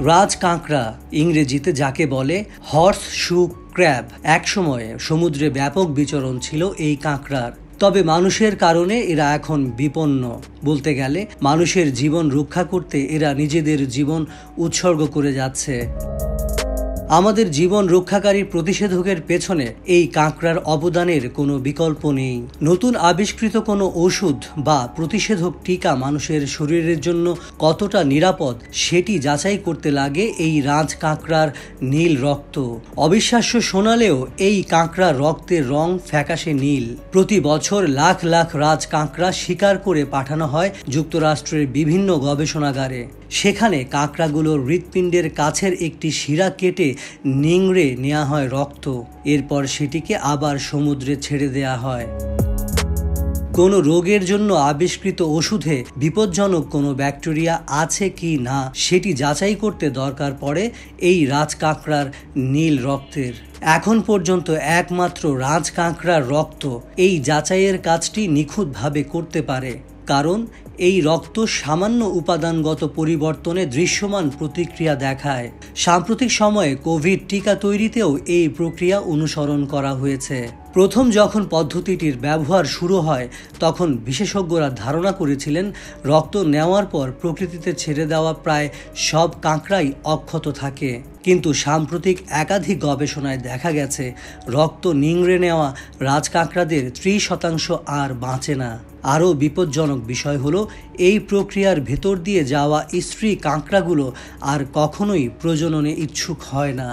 রাজ কাঁকড়া, ইংরেজিতে যাকে বলে হর্স শু ক্র্যাব, একসময়ে সমুদ্রে ব্যাপক বিচরণ ছিল এই কাঁকড়ার। তবে মানুষের কারণে এরা এখন বিপন্ন। বলতে গেলে মানুষের জীবন রক্ষা করতে এরা নিজেদের জীবন উৎসর্গ করে যাচ্ছে। আমাদের জীবন রক্ষাকারী প্রতিষেধকের পেছনে এই কাঁকড়ার অবদানের কোনো বিকল্প নেই। নতুন আবিষ্কৃত কোনো ওষুধ বা প্রতিষেধক টিকা মানুষের শরীরের জন্য কতটা নিরাপদ সেটি যাচাই করতে লাগে এই রাজ কাঁকড়ার নীল রক্ত। অবিশ্বাস্য শোনালেও এই কাঁকড়ার রক্তের রং ফ্যাকাশে নীল। প্রতি বছর লাখ লাখ রাজ কাঁকড়া শিকার করে পাঠানো হয় যুক্তরাষ্ট্রের বিভিন্ন গবেষণাগারে। সেখানে কাঁকড়াগুলোর হৃৎপিণ্ডের কাছের একটি শিরা কেটে নিংড়ে নেওয়া হয় রক্ত। এরপর সেটিকে আবার সমুদ্রে ছেড়ে দেয়া হয়। কোনো রোগের জন্য আবিষ্কৃত ওষুধে বিপজ্জনক কোনো ব্যাকটেরিয়া আছে কি না সেটি যাচাই করতে দরকার পড়ে এই রাজ কাঁকড়ার নীল রক্তের। এখন পর্যন্ত একমাত্র রাজ কাঁকড়ার রক্ত এই যাচাইয়ের কাজটি নিখুঁতভাবে করতে পারে, কারণ এই রক্ত সামান্য উপাদানগত পরিবর্তনে দৃশ্যমান প্রতিক্রিয়া দেখায়। সাম্প্রতিক সময়ে কোভিড টিকা তৈরিতেও এই প্রক্রিয়া অনুসরণ করা হয়েছে। প্রথম যখন পদ্ধতিটির ব্যবহার শুরু হয় তখন বিশেষজ্ঞরা ধারণা করেছিলেন রক্ত নেওয়ার পর প্রকৃতিতে ছেড়ে দেওয়া প্রায় সব কাঁকড়াই অক্ষত থাকে। কিন্তু সাম্প্রতিক একাধিক গবেষণায় দেখা গেছে রক্ত নিংড়ে নেওয়া রাজ কাঁকড়াদের 30% আর বাঁচে না। আরও বিপজ্জনক বিষয় হলো এই প্রক্রিয়ার ভেতর দিয়ে যাওয়া স্ত্রী কাঁকড়াগুলো আর কখনোই প্রজননে ইচ্ছুক হয় না।